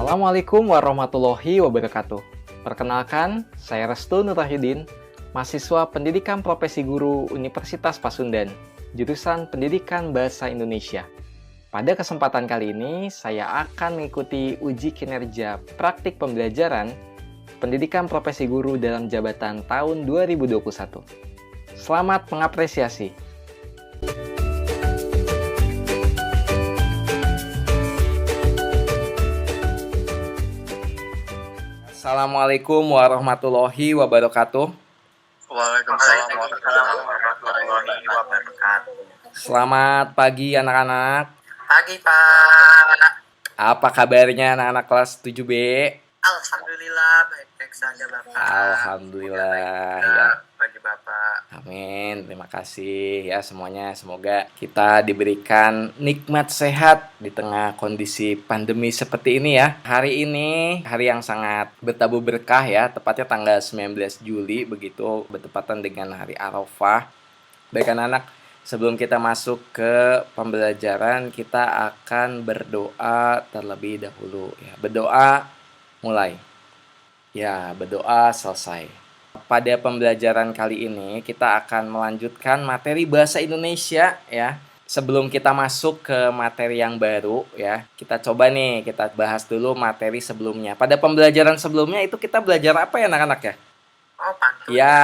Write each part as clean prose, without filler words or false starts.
Assalamualaikum warahmatullahi wabarakatuh. Perkenalkan, saya Restu Nurahidin, mahasiswa Pendidikan Profesi Guru Universitas Pasundan, jurusan Pendidikan Bahasa Indonesia. Pada kesempatan kali ini, saya akan mengikuti uji kinerja praktik pembelajaran Pendidikan Profesi Guru dalam jabatan tahun 2021. Selamat mengapresiasi. Assalamualaikum warahmatullahi wabarakatuh. Waalaikumsalam warahmatullahi wabarakatuh. Selamat pagi anak-anak. Pagi Pak. Apa kabarnya anak-anak kelas 7B? Alhamdulillah baik-baik saja Bapak. Alhamdulillah baik ya. Bagi Bapak. Amin. Terima kasih ya semuanya. Semoga kita diberikan nikmat sehat di tengah kondisi pandemi seperti ini ya. Hari ini hari yang sangat bertabur berkah ya. Tepatnya tanggal 19 Juli begitu bertepatan dengan hari Arafah. Baik anak-anak, sebelum kita masuk ke pembelajaran, kita akan berdoa terlebih dahulu ya. Berdoa mulai. Ya, berdoa selesai. Pada pembelajaran kali ini kita akan melanjutkan materi bahasa Indonesia ya. Sebelum kita masuk ke materi yang baru ya, kita coba nih kita bahas dulu materi sebelumnya. Pada pembelajaran sebelumnya itu kita belajar apa ya anak-anak ya? Oh, pantun. Ya,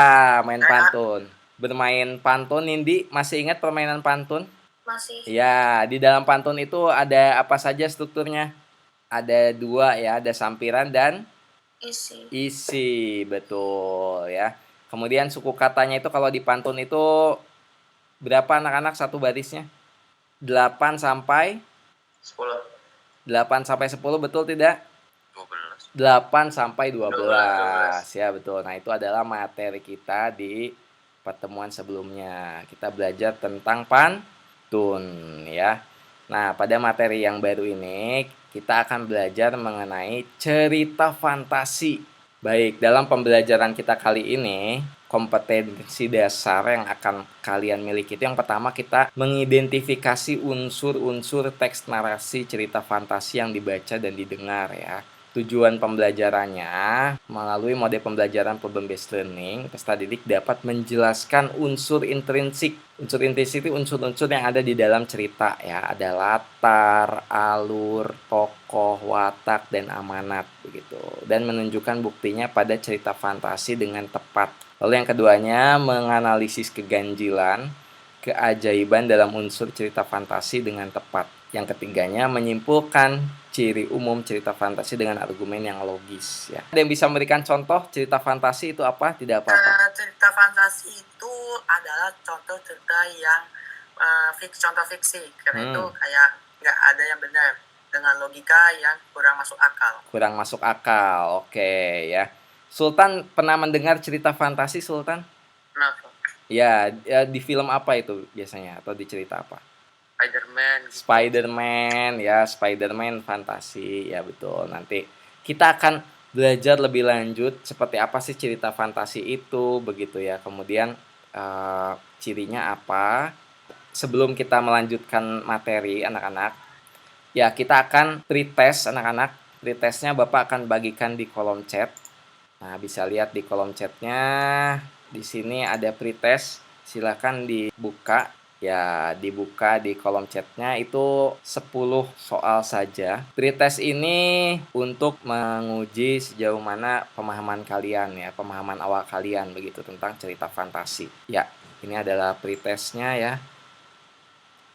main pantun. Bermain pantun, Nindi, masih ingat permainan pantun? Masih. Ya, di dalam pantun itu ada apa saja strukturnya? Ada dua ya, ada sampiran dan isi, betul ya. Kemudian suku katanya itu kalau di pantun itu berapa anak-anak satu barisnya? 8 sampai 10. 8 sampai 10 betul tidak? 12. 8 sampai 12 ya betul. Nah, itu adalah materi kita di pertemuan sebelumnya. Kita belajar tentang pantun ya. Nah, pada materi yang baru ini kita akan belajar mengenai cerita fantasi. Baik, dalam pembelajaran kita kali ini, kompetensi dasar yang akan kalian miliki itu yang pertama kita mengidentifikasi unsur-unsur teks narasi cerita fantasi yang dibaca dan didengar ya. Tujuan pembelajarannya melalui mode pembelajaran problem-based learning, peserta didik dapat menjelaskan unsur intrinsik. Unsur intrinsik itu unsur-unsur yang ada di dalam cerita ya. Ada latar, alur, tokoh, watak, dan amanat begitu. Dan menunjukkan buktinya pada cerita fantasi dengan tepat. Lalu yang keduanya menganalisis keganjilan, keajaiban dalam unsur cerita fantasi dengan tepat. Yang ketiganya menyimpulkan ciri umum cerita fantasi dengan argumen yang logis ya. Ada yang bisa memberikan contoh cerita fantasi itu apa? Tidak apa-apa. Cerita fantasi itu adalah contoh cerita yang contoh fiksi. Karena itu kayak nggak ada yang benar dengan logika yang kurang masuk akal. Kurang masuk akal, oke ya. Sultan pernah mendengar cerita fantasi, Sultan? Kenapa? Ya, di film apa itu biasanya atau di cerita apa? Spider-Man ya, Spider-Man fantasi ya betul. Nanti kita akan belajar lebih lanjut seperti apa sih cerita fantasi itu begitu ya. Kemudian cirinya apa? Sebelum kita melanjutkan materi anak-anak, ya kita akan pretest anak-anak. Pretestnya Bapak akan bagikan di kolom chat. Nah, bisa lihat di kolom chatnya. Di sini ada pretest. Silakan dibuka. Ya, dibuka di kolom chatnya itu 10 soal saja. Pretest ini untuk menguji sejauh mana pemahaman kalian ya, pemahaman awal kalian begitu tentang cerita fantasi. Ya, ini adalah pretestnya ya.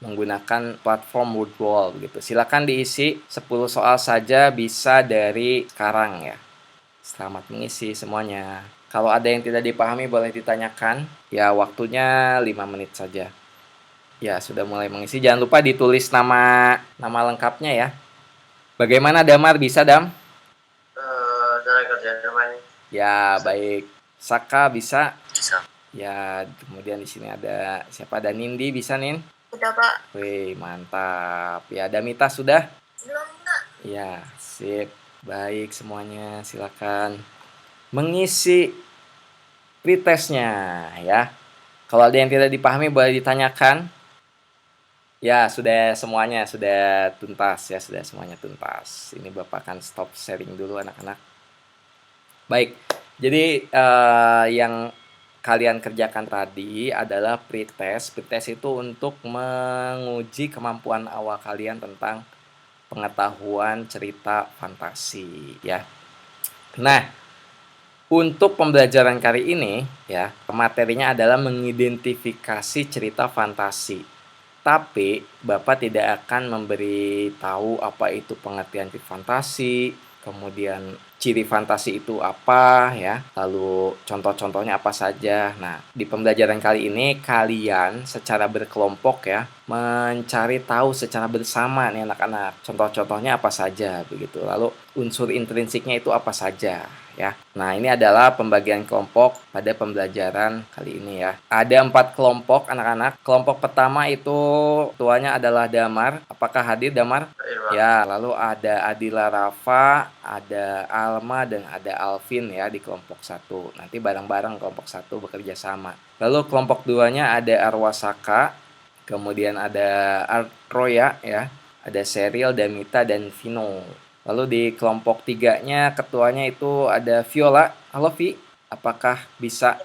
Menggunakan platform Wordwall begitu. Silakan diisi 10 soal saja, bisa dari sekarang ya. Selamat mengisi semuanya. Kalau ada yang tidak dipahami boleh ditanyakan. Ya, waktunya 5 menit saja. Ya, sudah mulai mengisi. Jangan lupa ditulis nama lengkapnya ya. Bagaimana Damar? Bisa, Dam? Ya, baik. Saka bisa? Bisa. Ya, kemudian di sini ada siapa? Ada Nindi, bisa Nin? Udah Pak. Wih, mantap. Ya, Damita sudah? Belum Nak. Ya, sip. Baik semuanya, silakan mengisi pretestnya ya. Kalau ada yang tidak dipahami boleh ditanyakan. Ya, sudah semuanya sudah tuntas ya, sudah semuanya tuntas. Ini Bapak akan stop sharing dulu anak-anak. Baik, jadi yang kalian kerjakan tadi adalah pretest. Pretest itu untuk menguji kemampuan awal kalian tentang pengetahuan cerita fantasi ya. Nah, untuk pembelajaran kali ini ya, materinya adalah mengidentifikasi cerita fantasi. Tapi Bapak tidak akan memberi tahu apa itu pengertian fantasi, kemudian ciri fantasi itu apa ya, lalu contoh-contohnya apa saja. Nah, di pembelajaran kali ini kalian secara berkelompok ya mencari tahu secara bersama nih anak-anak. Contoh-contohnya apa saja begitu. Lalu unsur intrinsiknya itu apa saja ya. Nah, ini adalah pembagian kelompok pada pembelajaran kali ini ya. Ada 4 kelompok anak-anak. Kelompok pertama itu ketuanya adalah Damar. Apakah hadir Damar? Ya, lalu ada Adila Rafa, ada Alma, dan ada Alvin ya di kelompok 1. Nanti bareng-bareng kelompok 1 bekerja sama. Lalu kelompok 2-nya ada Arwasaka, kemudian ada Artroya ya, ada Seril, Damita, dan Vino. Lalu di kelompok 3-nya ketuanya itu ada Viola. Halo Vi, apakah bisa?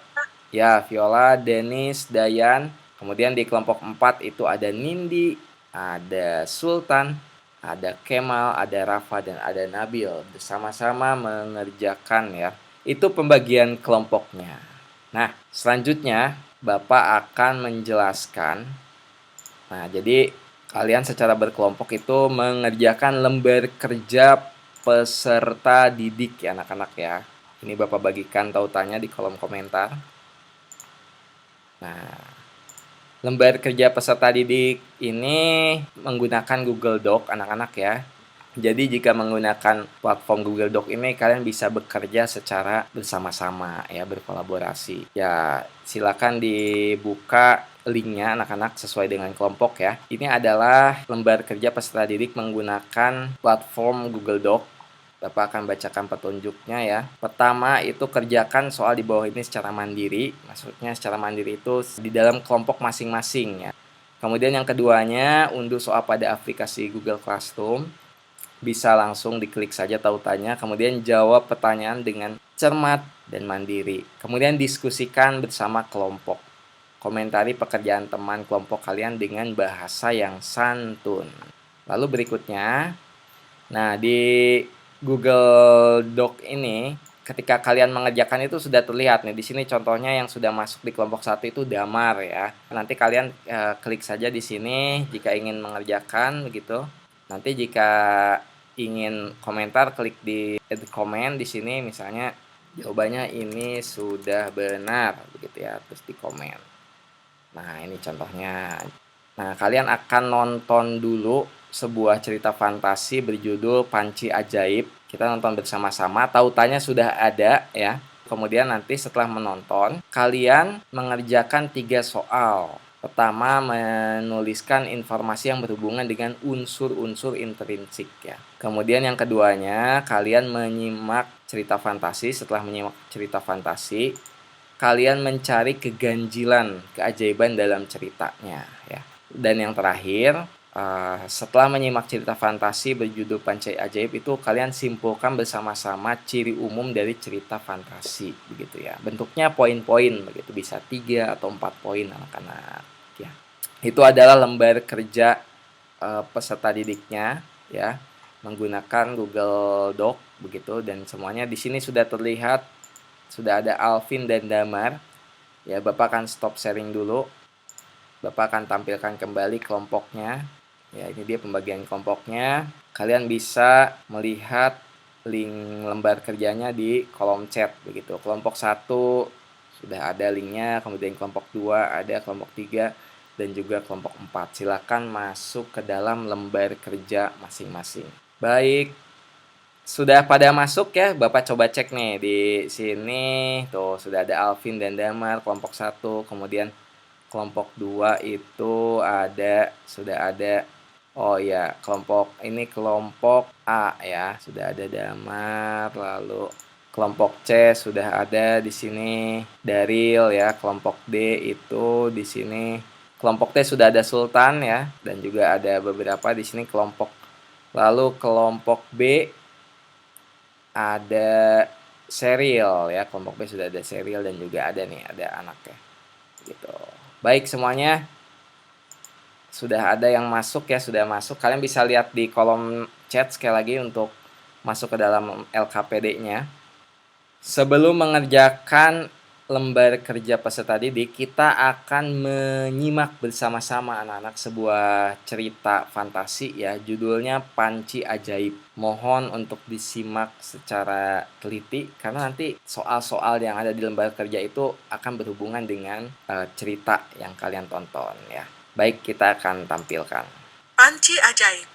Ya, Viola, Denis, Dayan. Kemudian di kelompok 4 itu ada Nindi, ada Sultan, ada Kemal, ada Rafa, dan ada Nabil. Bersama-sama mengerjakan ya. Itu pembagian kelompoknya. Nah, selanjutnya Bapak akan menjelaskan. Nah, jadi kalian secara berkelompok itu mengerjakan lembar kerja peserta didik ya anak-anak ya. Ini Bapak bagikan tautannya di kolom komentar. Nah, lembar kerja peserta didik ini menggunakan Google Doc anak-anak ya. Jadi jika menggunakan platform Google Doc ini kalian bisa bekerja secara bersama-sama ya, berkolaborasi. Ya, silakan dibuka linknya anak-anak sesuai dengan kelompok ya. Ini adalah lembar kerja peserta didik menggunakan platform Google Doc. Bapak akan bacakan petunjuknya ya. Pertama itu kerjakan soal di bawah ini secara mandiri. Maksudnya secara mandiri itu di dalam kelompok masing-masing ya. Kemudian yang keduanya unduh soal pada aplikasi Google Classroom. Bisa langsung diklik saja tautannya, kemudian jawab pertanyaan dengan cermat dan mandiri. Kemudian diskusikan bersama kelompok. Komentari pekerjaan teman kelompok kalian dengan bahasa yang santun. Lalu berikutnya, nah di Google Doc ini ketika kalian mengerjakan itu sudah terlihat nih di sini contohnya yang sudah masuk di kelompok 1 itu Damar ya. Nanti kalian klik saja di sini jika ingin mengerjakan begitu. Nanti jika ingin komentar klik di add comment di sini misalnya jawabannya ini sudah benar begitu ya, terus di komen. Nah, ini contohnya. Nah, kalian akan nonton dulu sebuah cerita fantasi berjudul Panci Ajaib. Kita nonton bersama-sama, tautannya sudah ada ya. Kemudian nanti setelah menonton, kalian mengerjakan 3 soal. Pertama, menuliskan informasi yang berhubungan dengan unsur-unsur intrinsik ya. Kemudian yang keduanya, kalian menyimak cerita fantasi. Setelah menyimak cerita fantasi, kalian mencari keganjilan, keajaiban dalam ceritanya ya. Dan yang terakhir, setelah menyimak cerita fantasi berjudul Panci Ajaib itu kalian simpulkan bersama-sama ciri umum dari cerita fantasi begitu ya. Bentuknya poin-poin begitu, bisa 3 atau 4 poin anak-anak ya. Itu adalah lembar kerja peserta didiknya ya menggunakan Google Doc begitu, dan semuanya di sini sudah terlihat, sudah ada Alvin dan Damar. Ya, Bapak akan stop sharing dulu. Bapak akan tampilkan kembali kelompoknya. Ya, ini dia pembagian kelompoknya. Kalian bisa melihat link lembar kerjanya di kolom chat begitu. Kelompok 1 sudah ada linknya, kemudian kelompok 2 ada, kelompok 3 dan juga kelompok 4. Silakan masuk ke dalam lembar kerja masing-masing. Baik. Sudah pada masuk ya, Bapak coba cek nih di sini. Tuh, sudah ada Alvin dan Damar kelompok 1, kemudian kelompok 2 itu ada, sudah ada. Oh ya, kelompok ini kelompok A ya, sudah ada Damar, lalu kelompok C sudah ada di sini Daril ya, kelompok D itu di sini Kelompok T sudah ada Sultan ya, dan juga ada beberapa di sini kelompok. Lalu kelompok B ada Serial ya, kelompok B sudah ada Serial dan juga ada nih, ada anaknya. Gitu. Baik semuanya, sudah ada yang masuk ya, sudah masuk. Kalian bisa lihat di kolom chat sekali lagi untuk masuk ke dalam LKPD-nya. Sebelum mengerjakan lembar kerja peserta didik, kita akan menyimak bersama-sama anak-anak sebuah cerita fantasi ya, judulnya Panci Ajaib. Mohon untuk disimak secara teliti karena nanti soal-soal yang ada di lembar kerja itu akan berhubungan dengan cerita yang kalian tonton ya. Baik, kita akan tampilkan. Panci Ajaib.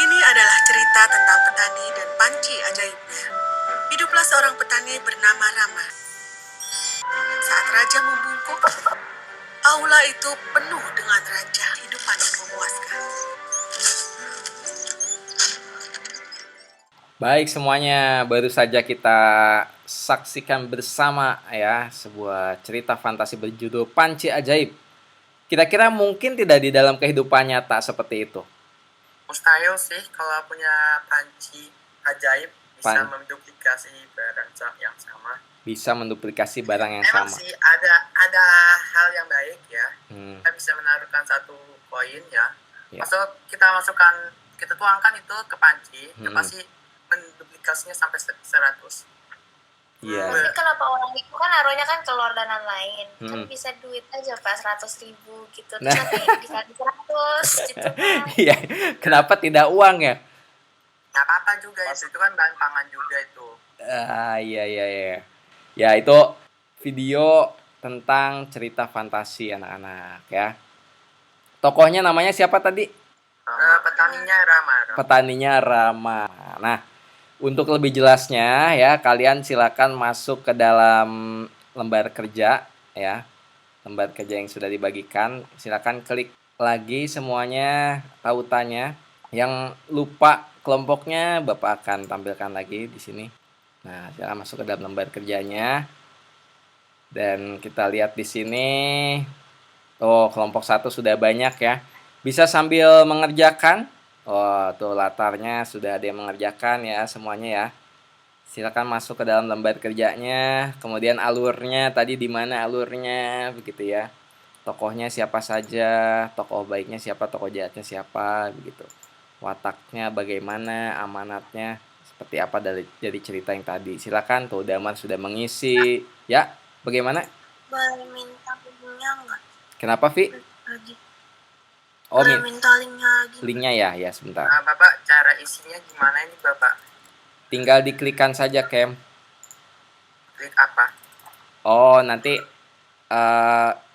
Ini adalah cerita tentang petani dan panci ajaibnya. Hiduplah seorang petani bernama Rama. Saat raja membungkuk, aula itu penuh dengan raja kehidupan yang memuaskan. Baik semuanya, baru saja kita saksikan bersama ya sebuah cerita fantasi berjudul Panci Ajaib. Kira-kira mungkin tidak di dalam kehidupan nyata seperti itu? Mustahil sih kalau punya panci ajaib bisa menduplikasi barang yang sama. Bisa menduplikasi barang yang Emang sama. Sih ada hal yang baik ya. Kita bisa menaruhkan satu koin ya. Kita tuangkan itu ke panci, itu pasti menduplikasinya sampai 100. Iya. Tapi kenapa orang itu kan naruhnya kan telur dan lain-lain, kan bisa duit aja Pak 100.000 gitu, terus nanti dikali 100 gitu kan. Iya, kenapa tidak uang ya? Nggak apa-apa juga itu kan bahan pangan juga itu. Iya. Ya itu video tentang cerita fantasi anak-anak ya. Tokohnya namanya siapa tadi? Petaninya Rama. Petaninya Rama. Nah, untuk lebih jelasnya ya, kalian silakan masuk ke dalam lembar kerja ya. Lembar kerja yang sudah dibagikan, silakan klik lagi semuanya tautannya. Yang lupa kelompoknya Bapak akan tampilkan lagi di sini. Nah, silakan masuk ke dalam lembar kerjanya. Dan kita lihat di sini kelompok 1 sudah banyak ya. Bisa sambil mengerjakan. Tuh latarnya sudah ada yang mengerjakan ya semuanya ya. Silakan masuk ke dalam lembar kerjanya. Kemudian alurnya tadi di mana alurnya begitu ya. Tokohnya siapa saja, tokoh baiknya siapa, tokoh jahatnya siapa begitu. Wataknya bagaimana, amanatnya seperti apa dari cerita yang tadi. Silakan tuh Damar sudah mengisi. Ya, bagaimana? Boleh minta linknya enggak? Kenapa, Vi? Lagi. Oh, minta linknya lagi. Linknya ya sebentar. Nah, Bapak cara isinya gimana ini Bapak? Tinggal diklikkan saja, Kem. Klik apa? Oh, nanti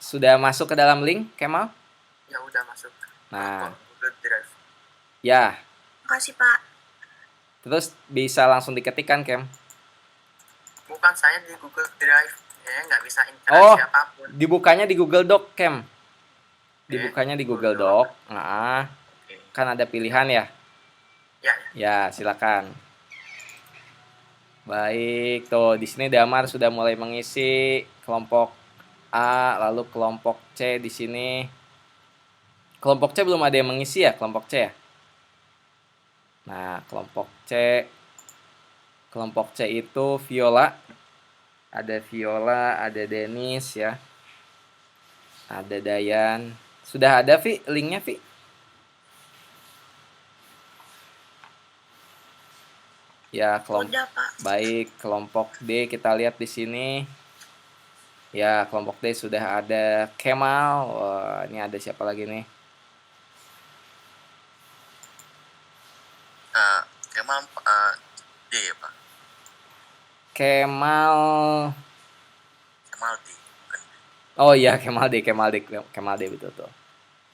sudah masuk ke dalam link, Kemal? Ya udah masuk. Nah, Google Drive. Ya. Makasih Pak. Terus bisa langsung diketikkan, Kem? Bukan, saya di Google Drive. Ya nggak bisa interaksi apapun. Dibukanya di Google Doc, Kem. Dibukanya di Google Doc. Nah, kan ada pilihan ya? Ya, silakan. Baik, tuh di sini Damar sudah mulai mengisi kelompok A, lalu kelompok C di sini. Kelompok C belum ada yang mengisi ya, kelompok C ya? Nah, kelompok C itu Viola. Ada Viola, ada Denis ya. Ada Dayan. Sudah ada, Vi, linknya, Vi? Ya, Udah, Pak. Baik, kelompok D kita lihat di sini. Ya, kelompok D sudah ada Kemal. Wah, ini ada siapa lagi nih? Kemal D ya Pak? Kemal D. Oh iya, Kemal D betul tuh.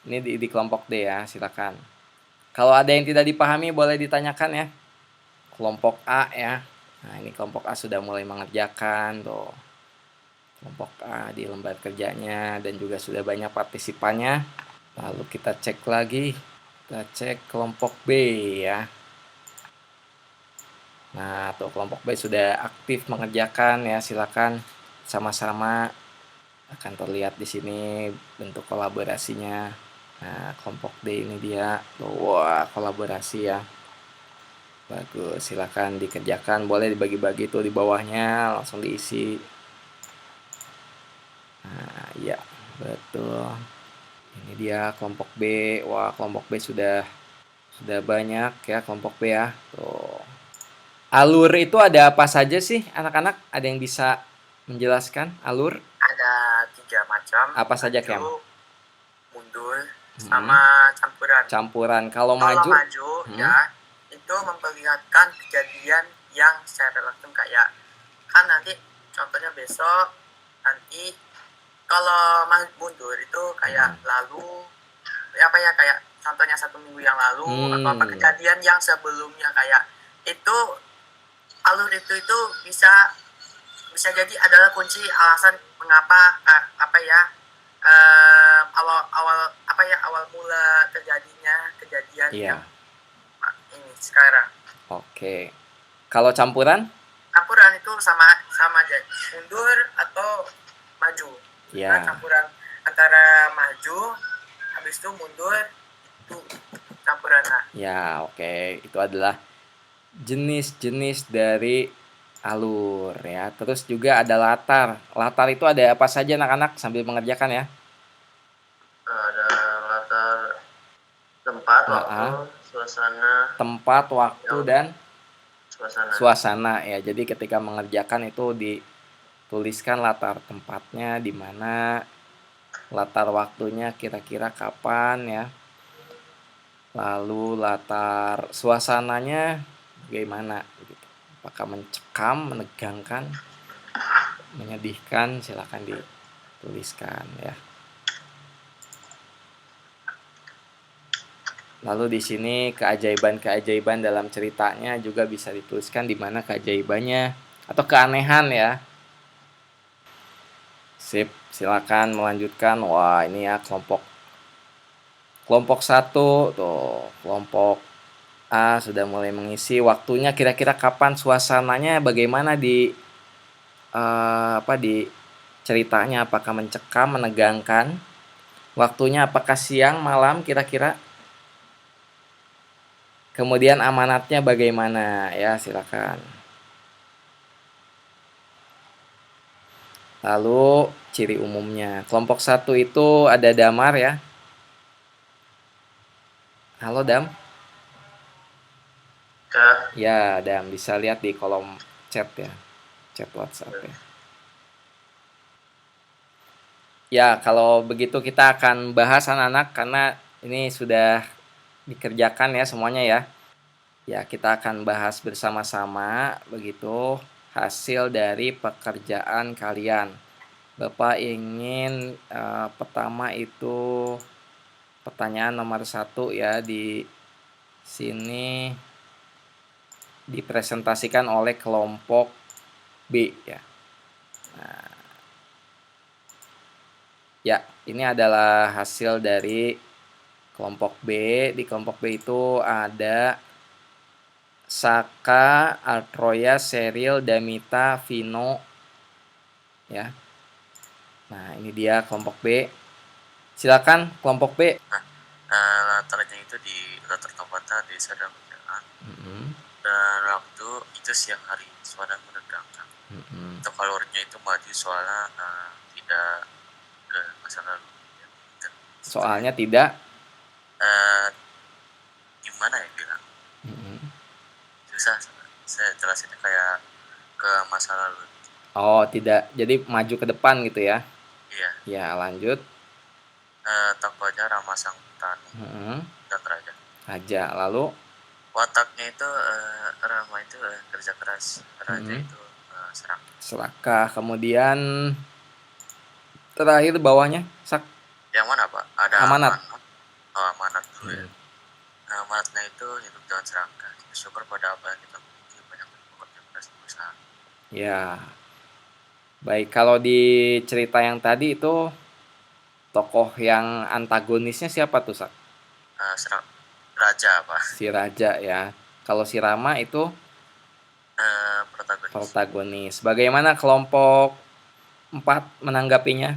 Ini di kelompok D ya, silakan. Kalau ada yang tidak dipahami boleh ditanyakan ya. Kelompok A ya. Nah, ini kelompok A sudah mulai mengerjakan tuh. Kelompok A di lembar kerjanya dan juga sudah banyak partisipannya. Lalu kita cek lagi. Kita cek kelompok B ya. Nah, tuh kelompok B sudah aktif mengerjakan ya, silakan sama-sama Akan terlihat di sini bentuk kolaborasinya. Nah, kelompok D ini dia. Wah, kolaborasi ya. Bagus, silakan dikerjakan. Boleh dibagi-bagi tuh di bawahnya, langsung diisi. Nah, iya, betul. Ini dia kelompok B. Wah, kelompok B sudah banyak ya kelompok B ya. Tuh. Alur itu ada apa saja sih, anak-anak? Ada yang bisa menjelaskan alur? Ada 3 macam. Apa saja, Kem? Maju, mundur, sama campuran. Campuran. Kalau Kalau maju, maju ya itu memperlihatkan kejadian yang secara langsung, kayak kan nanti contohnya besok, nanti kalau mundur itu kayak lalu apa ya, kayak contohnya 1 minggu yang lalu atau apa kejadian yang sebelumnya, kayak itu alur itu bisa jadi adalah kunci alasan mengapa awal mula terjadinya kejadian iya. yang ini sekarang. Oke. Kalau campuran? Campuran itu sama aja, mundur atau maju. Iya. Nah, campuran antara maju habis itu mundur, itu campuran. Ya, oke. Itu adalah jenis-jenis dari alur ya. Terus juga ada latar. Latar itu ada apa saja anak-anak sambil mengerjakan ya? Ada latar tempat, waktu, suasana. Tempat, waktu, dan suasana ya. Jadi ketika mengerjakan itu dituliskan latar tempatnya di mana, latar waktunya kira-kira kapan ya. Lalu latar suasananya bagaimana gitu. Apakah mencekam, menegangkan, menyedihkan, silakan dituliskan ya. Lalu di sini keajaiban-keajaiban dalam ceritanya juga bisa dituliskan di mana keajaibannya atau keanehan ya. Sip, silakan melanjutkan. Wah, ini ya kelompok 1 tuh, kelompok A sudah mulai mengisi. Waktunya kira-kira kapan, suasananya bagaimana di ceritanya, apakah mencekam, menegangkan? Waktunya apakah siang, malam kira-kira? Kemudian amanatnya bagaimana ya, silakan. Lalu ciri umumnya. Kelompok 1 itu ada Damar ya. Halo Dam. Ya, Dam, bisa lihat di kolom chat ya. Chat WhatsApp ya. Ya, kalau begitu kita akan bahas anak-anak karena ini sudah dikerjakan ya semuanya ya. Ya, kita akan bahas bersama-sama begitu hasil dari pekerjaan kalian. Bapak ingin pertama itu pertanyaan nomor 1 ya, di sini dipresentasikan oleh kelompok B ya. Nah, ya, ini adalah hasil dari kelompok B. Di kelompok B itu ada Saka, Artroya, Seril, Damita, Vino ya. Nah, ini dia kelompok B. Silakan kelompok B. Latarnya itu di latar tempatnya di Sadar Kerjaan. Dan waktu itu siang hari, suara menegangkan. Untuk alurnya itu maju soalnya tidak ke masa lalu. Soalnya tidak gimana ya bilang? Susah. Saya jelasinnya kayak ke masa lalu. Oh, tidak. Jadi maju ke depan gitu ya? Iya. Ya, lanjut. Tokohnya Rama Sang Petani dan Raja. Raja. Lalu wataknya itu Rama itu kerja keras, Raja itu serakah. Kemudian terakhir bawahnya Sak. Yang mana Pak? Ada amanat. Oh, amanat dulu ya. Nah, amanatnya itu hidup dengan serakah, bersyukur pada apa yang kita miliki, banyak bekerja keras berusaha. Ya. Baik, kalau di cerita yang tadi itu tokoh yang antagonisnya siapa tuh, Sak? Raja, Pak. Si Raja ya. Kalau si Rama itu protagonis. Bagaimana kelompok 4 menanggapinya?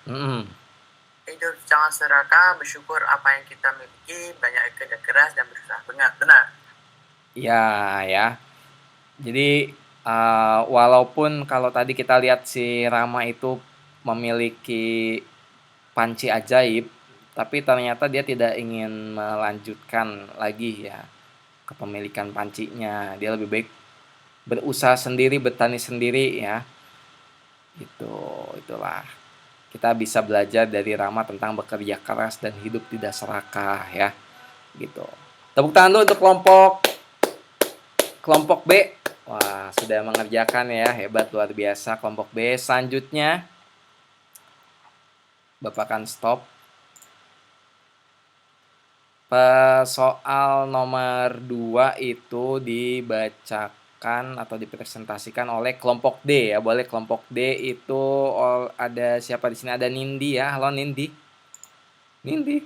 Mm-mm. Hidup jangan serakah, bersyukur apa yang kita miliki, banyak kerja keras dan berusaha. Benar. Ya. Jadi walaupun kalau tadi kita lihat si Rama itu memiliki panci ajaib, tapi ternyata dia tidak ingin melanjutkan lagi ya kepemilikan pancinya. Dia lebih baik berusaha sendiri, bertani sendiri ya. Itulah. Kita bisa belajar dari Rama tentang bekerja keras dan hidup tidak serakah ya. Gitu. Tepuk tangan dulu untuk kelompok B. Wah, sudah mengerjakan ya, hebat luar biasa kelompok B. Selanjutnya Bapak akan stop. Soal nomor 2 itu dibacakan atau dipresentasikan oleh kelompok D ya. Boleh kelompok D itu ada siapa di sini? Ada Nindi ya. Halo Nindi. Nindi.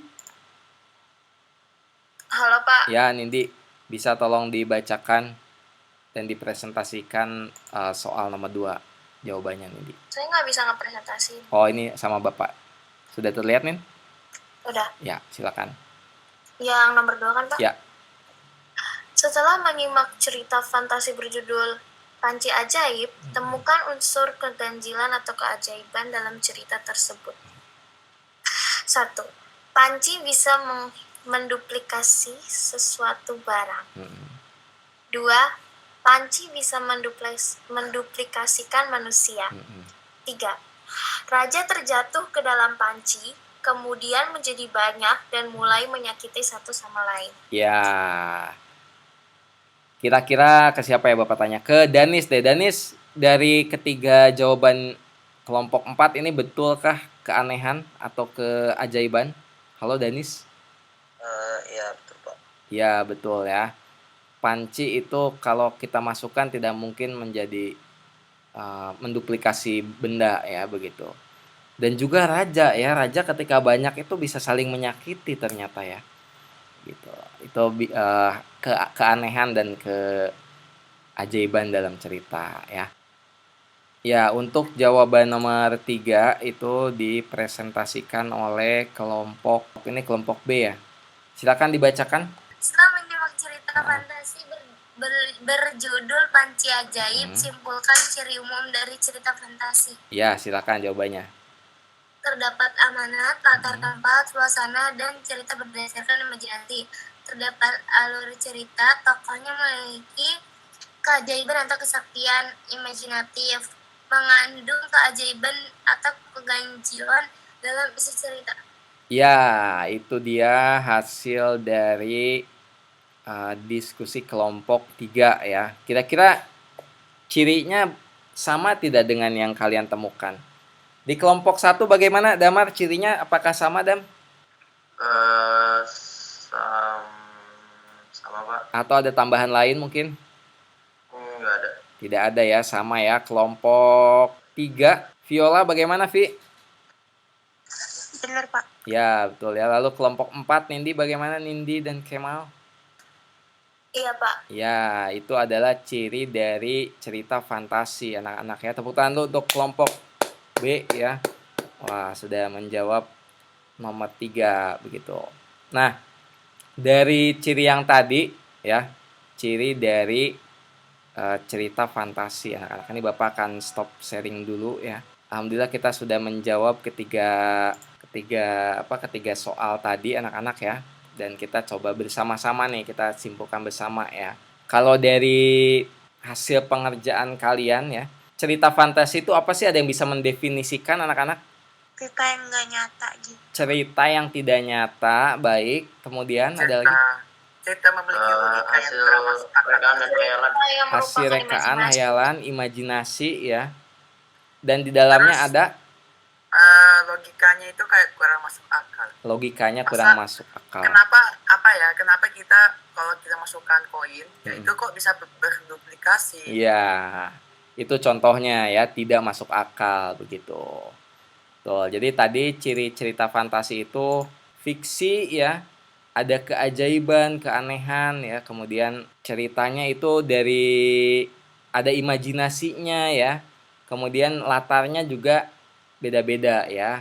Halo Pak. Ya, Nindi. Bisa tolong dibacakan dan dipresentasikan soal nomor 2 jawabannya Nindi. Saya nggak bisa ngepresentasi. Oh, ini sama Bapak. Sudah terlihat, Nin? Udah. Ya, silakan. Yang nomor 2 kan Pak? Ya. Setelah menyimak cerita fantasi berjudul Panci Ajaib, temukan unsur keganjilan atau keajaiban dalam cerita tersebut. 1. Panci bisa menduplikasi sesuatu barang. 2. Panci bisa menduplikasikan manusia. 3. Raja terjatuh ke dalam panci, kemudian menjadi banyak dan mulai menyakiti satu sama lain. Ya. Kira-kira ke siapa ya Bapak tanya? Ke Danis deh. Danis, dari ketiga jawaban kelompok 4 ini betulkah keanehan atau keajaiban? Halo Danis. Ya betul Pak. Ya betul ya. Panci itu kalau kita masukkan tidak mungkin menjadi menduplikasi benda ya begitu. Dan juga raja ya, raja ketika banyak itu bisa saling menyakiti ternyata ya. Gitu. Itu keanehan dan keajaiban dalam cerita ya. Ya, untuk jawaban nomor 3 itu dipresentasikan oleh kelompok B ya. Silakan dibacakan. Setelah menyimak cerita fantasi berjudul Panci Ajaib, simpulkan ciri umum dari cerita fantasi. Ya, silakan jawabannya. Terdapat amanat, latar tempat, suasana, dan cerita berdasarkan imajinasi. Terdapat alur cerita, tokohnya memiliki keajaiban atau kesaktian imajinatif, mengandung keajaiban atau keganjilan dalam isi cerita. Ya, itu dia hasil dari diskusi kelompok 3 ya. Kira-kira cirinya sama tidak dengan yang kalian temukan? Di kelompok 1 bagaimana Damar cirinya? Apakah sama Dam? Sama Pak. Atau ada tambahan lain mungkin? Nggak ada. Tidak ada ya, sama ya. Kelompok 3. Viola bagaimana Vi? Benar Pak. Ya betul ya. Lalu kelompok 4 Nindi bagaimana Nindi dan Kemal? Iya Pak. Ya, itu adalah ciri dari cerita fantasi anak-anak ya. Tepuk tangan dulu untuk kelompok B ya. Wah, sudah menjawab nomor 3 begitu. Nah, dari ciri yang tadi ya, ciri dari cerita fantasi anak-anak. Ini Bapak akan stop sharing dulu ya. Alhamdulillah kita sudah menjawab ketiga soal tadi anak-anak ya. Dan kita coba bersama-sama nih, kita simpulkan bersama ya. Kalau dari hasil pengerjaan kalian ya, cerita fantasi itu apa sih? Ada yang bisa mendefinisikan anak-anak? Cerita yang nggak nyata gitu. Cerita yang tidak nyata, baik. Kemudian ada lagi? Cerita memiliki logika yang kurang masuk akal. Hasil rekaan, hayalan, imajinasi ya. Dan di dalamnya ada? Logikanya itu kayak kurang masuk akal. Logikanya kurang masuk akal. Kenapa kita kalau kita masukkan koin, itu kok bisa berduplikasi? Iya, itu contohnya ya, tidak masuk akal begitu. Tuh, jadi tadi ciri cerita fantasi itu fiksi ya, ada keajaiban, keanehan ya, kemudian ceritanya itu dari ada imajinasinya ya, kemudian latarnya juga beda-beda ya.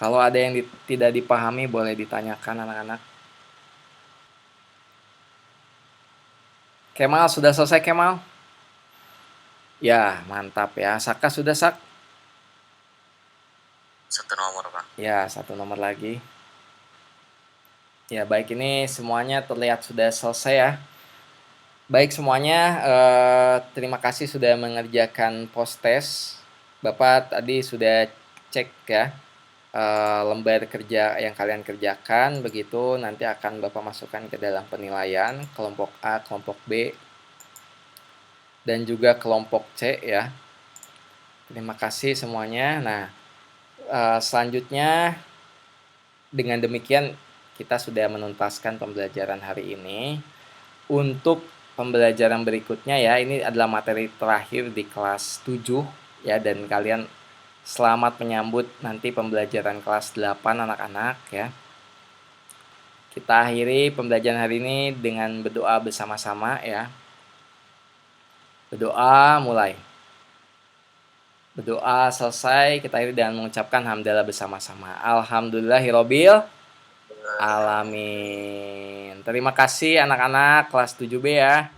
Kalau ada yang tidak dipahami boleh ditanyakan anak-anak. Kemal sudah selesai Kemal? Ya, mantap ya. Saka sudah Sak? Satu nomor, Pak. Ya, satu nomor lagi. Ya, baik, ini semuanya terlihat sudah selesai ya. Baik semuanya, terima kasih sudah mengerjakan post test. Bapak tadi sudah cek ya lembar kerja yang kalian kerjakan, begitu nanti akan Bapak masukkan ke dalam penilaian kelompok A, kelompok B, dan juga kelompok C ya. Terima kasih semuanya. Nah, selanjutnya dengan demikian kita sudah menuntaskan pembelajaran hari ini. Untuk pembelajaran berikutnya ya, ini adalah materi terakhir di kelas 7 ya, dan kalian selamat menyambut nanti pembelajaran kelas 8 anak-anak ya. Kita akhiri pembelajaran hari ini dengan berdoa bersama-sama ya. Berdoa mulai. Berdoa selesai, kita akhiri dengan mengucapkan hamdalah bersama-sama. Alhamdulillahirobbil alamin. Terima kasih anak-anak kelas 7B ya.